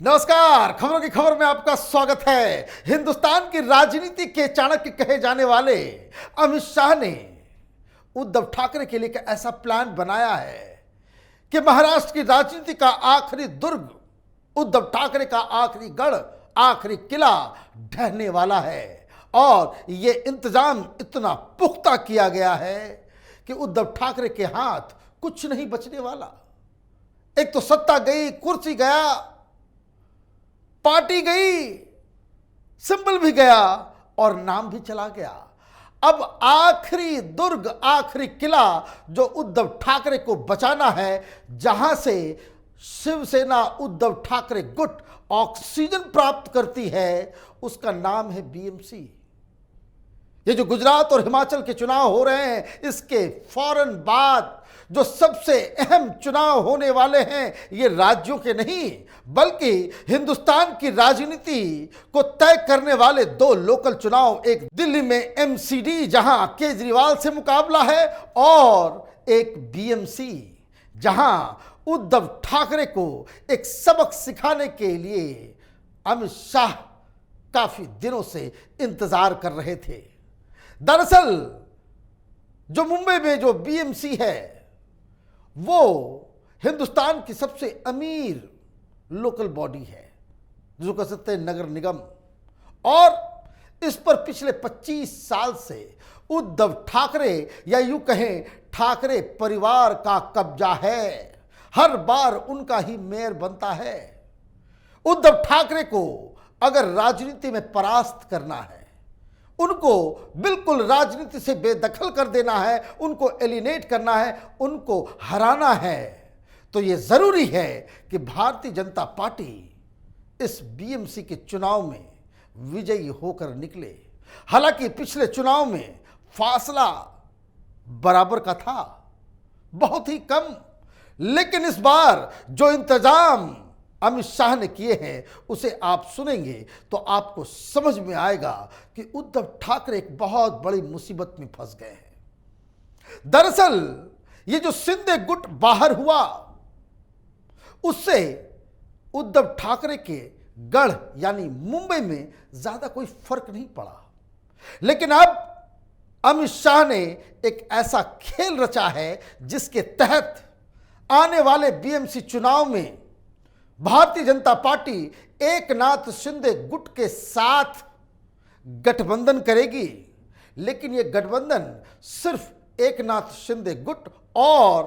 नमस्कार। खबरों की खबर में आपका स्वागत है। हिंदुस्तान की राजनीति के चाणक्य कहे जाने वाले अमित शाह ने उद्धव ठाकरे के लिए एक ऐसा प्लान बनाया है कि महाराष्ट्र की राजनीति का आखिरी दुर्ग, उद्धव ठाकरे का आखिरी गढ़, आखिरी किला ढहने वाला है। और यह इंतजाम इतना पुख्ता किया गया है कि उद्धव ठाकरे के हाथ कुछ नहीं बचने वाला। एक तो सत्ता गई, कुर्सी गया, पार्टी गई, सिंबल भी गया और नाम भी चला गया। अब आखिरी दुर्ग, आखिरी किला जो उद्धव ठाकरे को बचाना है, जहां से शिवसेना उद्धव ठाकरे गुट ऑक्सीजन प्राप्त करती है, उसका नाम है बीएमसी। ये जो गुजरात और हिमाचल के चुनाव हो रहे हैं, इसके फौरन बाद जो सबसे अहम चुनाव होने वाले हैं, ये राज्यों के नहीं बल्कि हिंदुस्तान की राजनीति को तय करने वाले दो लोकल चुनाव, एक दिल्ली में एमसीडी जहां केजरीवाल से मुकाबला है, और एक बीएमसी जहां उद्धव ठाकरे को एक सबक सिखाने के लिए अमित शाह काफी दिनों से इंतजार कर रहे थे। दरअसल जो मुंबई में जो बीएमसी है, वो हिंदुस्तान की सबसे अमीर लोकल बॉडी है, जो कह सकते हैं नगर निगम, और इस पर पिछले 25 साल से उद्धव ठाकरे या यूं कहें ठाकरे परिवार का कब्जा है। हर बार उनका ही मेयर बनता है। उद्धव ठाकरे को अगर राजनीति में परास्त करना है, उनको बिल्कुल राजनीति से बेदखल कर देना है, उनको एलिनेट करना है, उनको हराना है, तो यह जरूरी है कि भारतीय जनता पार्टी इस बीएमसी के चुनाव में विजयी होकर निकले। हालांकि पिछले चुनाव में फासला बराबर का था, बहुत ही कम, लेकिन इस बार जो इंतजाम अमित शाह ने किए हैं उसे आप सुनेंगे तो आपको समझ में आएगा कि उद्धव ठाकरे एक बहुत बड़ी मुसीबत में फंस गए हैं। दरअसल ये जो शिंदे गुट बाहर हुआ, उससे उद्धव ठाकरे के गढ़ यानी मुंबई में ज्यादा कोई फर्क नहीं पड़ा। लेकिन अब अमित शाह ने एक ऐसा खेल रचा है जिसके तहत आने वाले बीएमसी चुनाव में भारतीय जनता पार्टी एकनाथ शिंदे गुट के साथ गठबंधन करेगी। लेकिन यह गठबंधन सिर्फ एकनाथ शिंदे गुट और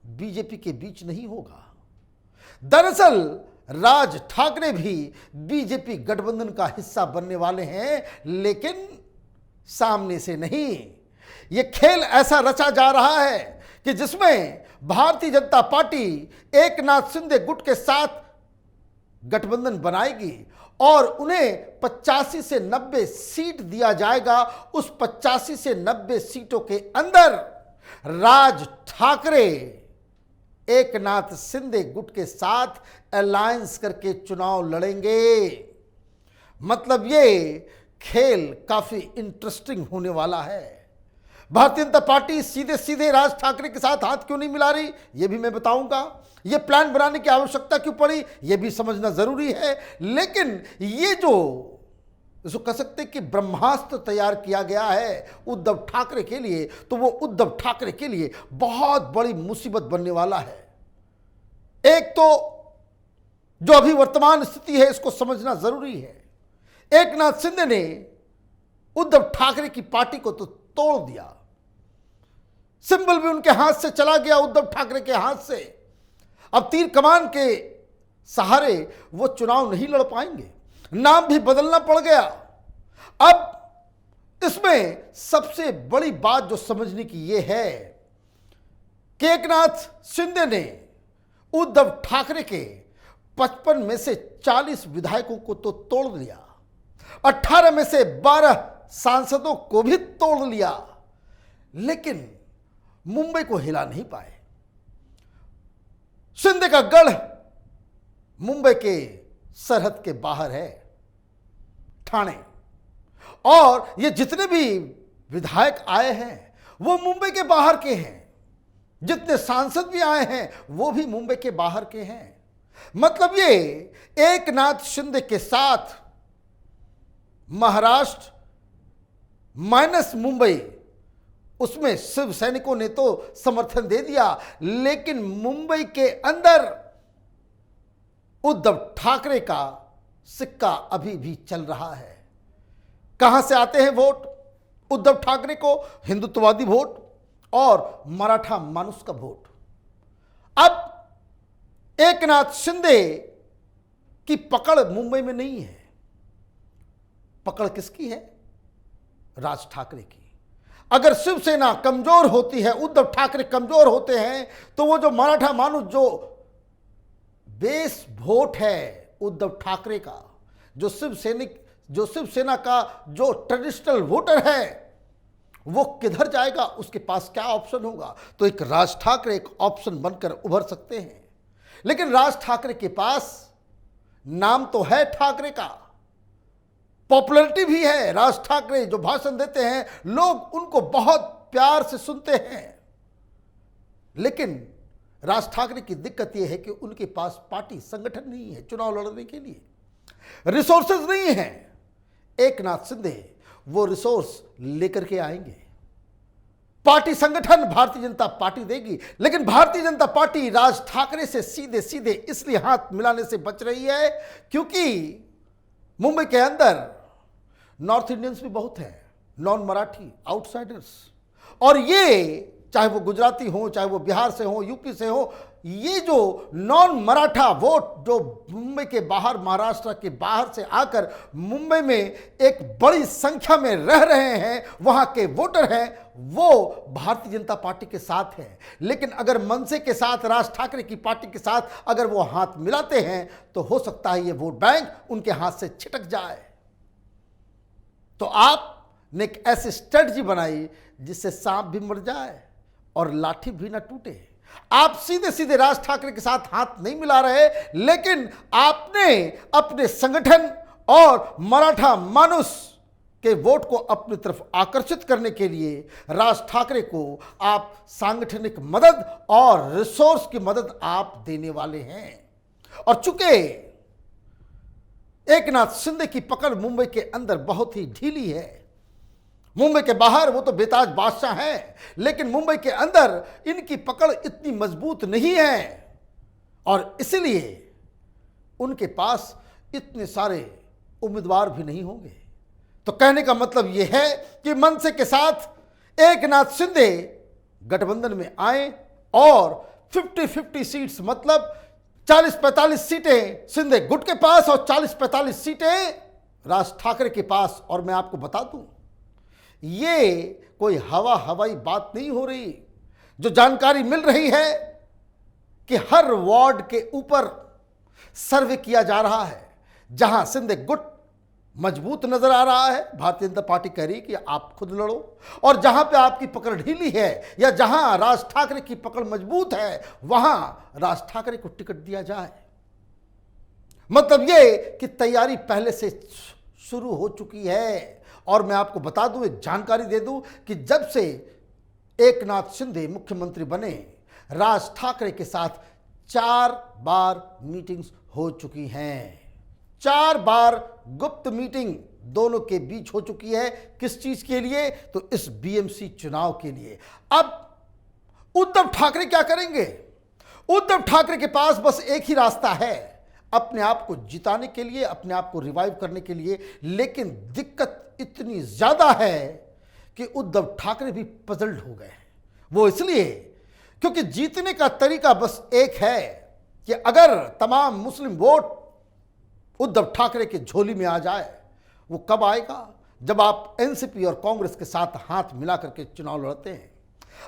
बीजेपी के बीच नहीं होगा। दरअसल राज ठाकरे भी बीजेपी गठबंधन का हिस्सा बनने वाले हैं, लेकिन सामने से नहीं। यह खेल ऐसा रचा जा रहा है कि जिसमें भारतीय जनता पार्टी एकनाथ शिंदे गुट के साथ गठबंधन बनाएगी और उन्हें 85 से 90 सीट दिया जाएगा। उस 85 से 90 सीटों के अंदर राज ठाकरे एकनाथ शिंदे गुट के साथ अलायंस करके चुनाव लड़ेंगे। मतलब ये खेल काफी इंटरेस्टिंग होने वाला है। भारतीय जनता पार्टी सीधे सीधे राज ठाकरे के साथ हाथ क्यों नहीं मिला रही, यह भी मैं बताऊंगा। यह प्लान बनाने की आवश्यकता क्यों पड़ी, यह भी समझना जरूरी है। लेकिन ये जो कह सकते कि ब्रह्मास्त्र तैयार किया गया है उद्धव ठाकरे के लिए, तो वो उद्धव ठाकरे के लिए बहुत बड़ी मुसीबत बनने वाला है। एक तो जो अभी वर्तमान स्थिति है, इसको समझना जरूरी है। एकनाथ शिंदे ने उद्धव ठाकरे की पार्टी को तो तोड़ दिया, सिंबल भी उनके हाथ से चला गया, उद्धव ठाकरे के हाथ से। अब तीर कमान के सहारे वो चुनाव नहीं लड़ पाएंगे, नाम भी बदलना पड़ गया। अब इसमें सबसे बड़ी बात जो समझने की ये है कि एकनाथ शिंदे ने उद्धव ठाकरे के 55 में से 40 विधायकों को तो तोड़ दिया, 18 में से 12 सांसदों को भी तोड़ लिया, लेकिन मुंबई को हिला नहीं पाए। शिंदे का गढ़ मुंबई के सरहद के बाहर है, ठाणे, और ये जितने भी विधायक आए हैं वो मुंबई के बाहर के हैं। जितने सांसद भी आए हैं वो भी मुंबई के बाहर के हैं। मतलब ये एक नाथ शिंदे के साथ महाराष्ट्र माइनस मुंबई, उसमें शिव सैनिकों ने तो समर्थन दे दिया, लेकिन मुंबई के अंदर उद्धव ठाकरे का सिक्का अभी भी चल रहा है। कहां से आते हैं वोट उद्धव ठाकरे को? हिंदुत्ववादी वोट और मराठा मानुस का वोट। अब एकनाथ शिंदे की पकड़ मुंबई में नहीं है, पकड़ किसकी है? राज ठाकरे की। अगर शिवसेना कमजोर होती है, उद्धव ठाकरे कमजोर होते हैं, तो वो जो मराठा मानुस, जो बेस वोट है उद्धव ठाकरे का, जो शिवसेना का जो ट्रेडिशनल वोटर है, वो किधर जाएगा? उसके पास क्या ऑप्शन होगा? तो एक राज ठाकरे एक ऑप्शन बनकर उभर सकते हैं। लेकिन राज ठाकरे के पास नाम तो है ठाकरे का, पॉपुलैरिटी भी है। राज ठाकरे जो भाषण देते हैं, लोग उनको बहुत प्यार से सुनते हैं। लेकिन राज ठाकरे की दिक्कत यह है कि उनके पास पार्टी संगठन नहीं है चुनाव लड़ने के लिए, रिसोर्सेज नहीं है। एकनाथ शिंदे वो रिसोर्स लेकर के आएंगे। पार्टी संगठन भारतीय जनता पार्टी देगी, लेकिन भारतीय जनता पार्टी राज ठाकरे से सीधे सीधे इसलिए हाथ मिलाने से बच रही है क्योंकि मुंबई के अंदर नॉर्थ इंडियंस भी बहुत हैं, नॉन मराठी आउटसाइडर्स, और ये चाहे वो गुजराती हो, चाहे वो बिहार से हो, यूपी से हो, ये जो नॉन मराठा वोट जो मुंबई के बाहर, महाराष्ट्र के बाहर से आकर मुंबई में एक बड़ी संख्या में रह रहे हैं, वहां के वोटर हैं, वो भारतीय जनता पार्टी के साथ हैं। लेकिन अगर मनसे के साथ, राज ठाकरे की पार्टी के साथ अगर वो हाथ मिलाते हैं, तो हो सकता है ये वोट बैंक उनके हाथ से छिटक जाए। तो आपने एक ऐसी स्ट्रेटजी बनाई जिससे सांप भी मर जाए और लाठी भी ना टूटे। आप सीधे सीधे राज ठाकरे के साथ हाथ नहीं मिला रहे, लेकिन आपने अपने संगठन और मराठा मानुस के वोट को अपनी तरफ आकर्षित करने के लिए राज ठाकरे को आप सांगठनिक मदद और रिसोर्स की मदद आप देने वाले हैं। और चूंकि एकनाथ शिंदे की पकड़ मुंबई के अंदर बहुत ही ढीली है, मुंबई के बाहर वो तो बेताज बादशाह हैं, लेकिन मुंबई के अंदर इनकी पकड़ इतनी मजबूत नहीं है, और इसलिए उनके पास इतने सारे उम्मीदवार भी नहीं होंगे। तो कहने का मतलब यह है कि मनसे के साथ एकनाथ शिंदे गठबंधन में आए और 50-50 सीट्स, मतलब 40-45 सीटें शिंदे गुट के पास और 40-45 सीटें राज ठाकरे के पास। और मैं आपको बता दूं, ये कोई हवाई बात नहीं हो रही। जो जानकारी मिल रही है कि हर वार्ड के ऊपर सर्वे किया जा रहा है, जहां शिंदे गुट मजबूत नजर आ रहा है, भारतीय जनता पार्टी कह रही है कि आप खुद लड़ो, और जहां पे आपकी पकड़ ढीली है या जहां राज ठाकरे की पकड़ मजबूत है, वहां राज ठाकरे को टिकट दिया जाए। मतलब ये कि तैयारी पहले से शुरू हो चुकी है। और मैं आपको बता दूं, एक जानकारी दे दूं कि जब से एकनाथ शिंदे मुख्यमंत्री बने, राज ठाकरे के साथ 4 बार मीटिंग्स हो चुकी हैं। 4 बार गुप्त मीटिंग दोनों के बीच हो चुकी है। किस चीज के लिए? तो इस बीएमसी चुनाव के लिए। अब उद्धव ठाकरे क्या करेंगे? उद्धव ठाकरे के पास बस एक ही रास्ता है अपने आप को जिताने के लिए, अपने आप को रिवाइव करने के लिए। लेकिन दिक्कत इतनी ज्यादा है कि उद्धव ठाकरे भी पजल्ड हो गए। वो इसलिए क्योंकि जीतने का तरीका बस एक है कि अगर तमाम मुस्लिम वोट उद्धव ठाकरे के झोली में आ जाए। वो कब आएगा? जब आप एनसीपी और कांग्रेस के साथ हाथ मिला करके चुनाव लड़ते हैं।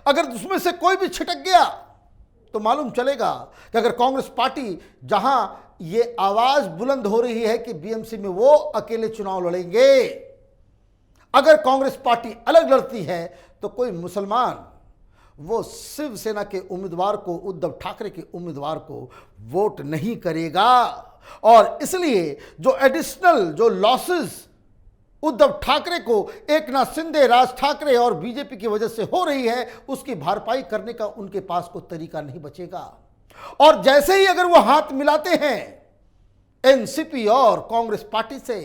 अगर उसमें से कोई भी छिटक गया तो मालूम चलेगा कि अगर कांग्रेस पार्टी, जहां ये आवाज बुलंद हो रही है कि बीएमसी में वो अकेले चुनाव लड़ेंगे, अगर कांग्रेस पार्टी अलग लड़ती है तो कोई मुसलमान वो शिवसेना के उम्मीदवार को, उद्धव ठाकरे के उम्मीदवार को वोट नहीं करेगा। और इसलिए जो एडिशनल जो लॉसेस उद्धव ठाकरे को एकनाथ शिंदे, राज ठाकरे और बीजेपी की वजह से हो रही है, उसकी भरपाई करने का उनके पास कोई तरीका नहीं बचेगा। और जैसे ही अगर वो हाथ मिलाते हैं एनसीपी और कांग्रेस पार्टी से,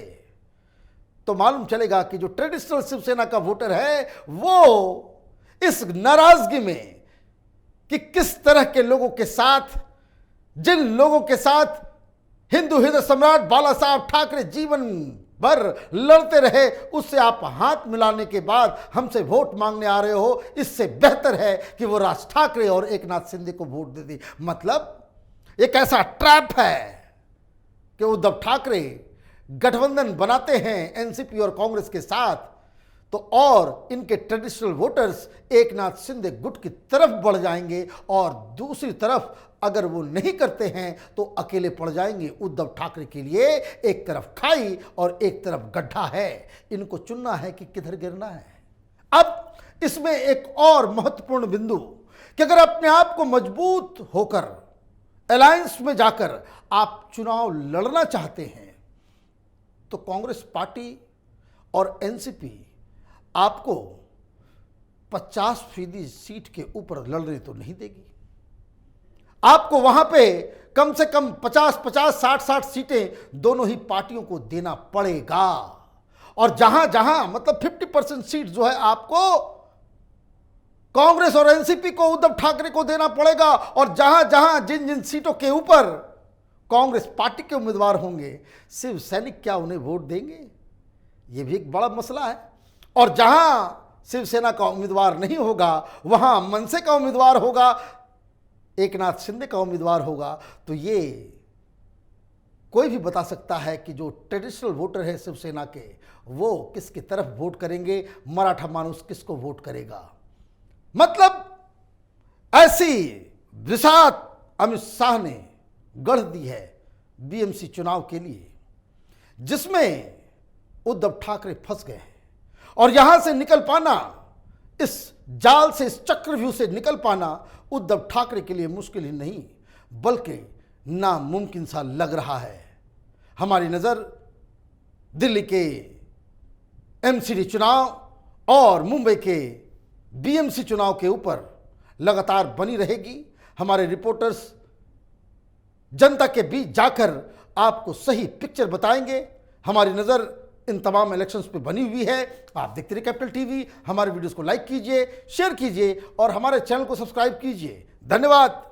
तो मालूम चलेगा कि जो ट्रेडिशनल शिवसेना का वोटर है वो इस नाराजगी में कि किस तरह के लोगों के साथ, जिन लोगों के साथ हिंदू हृदय सम्राट बाला साहब ठाकरे जीवन भर लड़ते रहे, उससे आप हाथ मिलाने के बाद हमसे वोट मांगने आ रहे हो, इससे बेहतर है कि वो राज ठाकरे और एकनाथ शिंदे को वोट दे दी। मतलब एक ऐसा ट्रैप है कि उद्धव ठाकरे गठबंधन बनाते हैं एनसीपी और कांग्रेस के साथ, तो और इनके ट्रेडिशनल वोटर्स एकनाथ शिंदे गुट की तरफ बढ़ जाएंगे, और दूसरी तरफ अगर वो नहीं करते हैं तो अकेले पड़ जाएंगे। उद्धव ठाकरे के लिए एक तरफ खाई और एक तरफ गड्ढा है, इनको चुनना है कि किधर गिरना है। अब इसमें एक और महत्वपूर्ण बिंदु कि अगर अपने आप को मजबूत होकर अलायंस में जाकर आप चुनाव लड़ना चाहते हैं, तो कांग्रेस पार्टी और एनसीपी आपको 50% सीट के ऊपर लड़ने तो नहीं देगी। आपको वहां पे कम से कम 50-50, 60-60 सीटें दोनों ही पार्टियों को देना पड़ेगा। और जहां जहां मतलब 50% सीट जो है आपको कांग्रेस और एनसीपी को, उद्धव ठाकरे को देना पड़ेगा, और जहां जहां जिन जिन सीटों के ऊपर कांग्रेस पार्टी के उम्मीदवार होंगे, शिव सैनिक क्या उन्हें वोट देंगे? यह भी एक बड़ा मसला है। और जहां शिवसेना का उम्मीदवार नहीं होगा, वहां मनसे का उम्मीदवार होगा, एकनाथ शिंदे का उम्मीदवार होगा, तो ये कोई भी बता सकता है कि जो ट्रेडिशनल वोटर है शिवसेना के, वो किसकी तरफ वोट करेंगे, मराठा मानुस किसको वोट करेगा। मतलब ऐसी बिसात अमित शाह ने गढ़ दी है बीएमसी चुनाव के लिए, जिसमें उद्धव ठाकरे फंस गए हैं। और यहां से निकल पाना, इस जाल से, इस चक्रव्यूह से निकल पाना उद्धव ठाकरे के लिए मुश्किल ही नहीं बल्कि नामुमकिन सा लग रहा है। हमारी नज़र दिल्ली के एमसीडी चुनाव और मुंबई के बीएमसी चुनाव के ऊपर लगातार बनी रहेगी। हमारे रिपोर्टर्स जनता के बीच जाकर आपको सही पिक्चर बताएंगे। हमारी नज़र इन तमाम इलेक्शंस पे बनी हुई है। आप देखते रहिए कैपिटल टीवी। हमारे वीडियोस को लाइक कीजिए, शेयर कीजिए और हमारे चैनल को सब्सक्राइब कीजिए। धन्यवाद।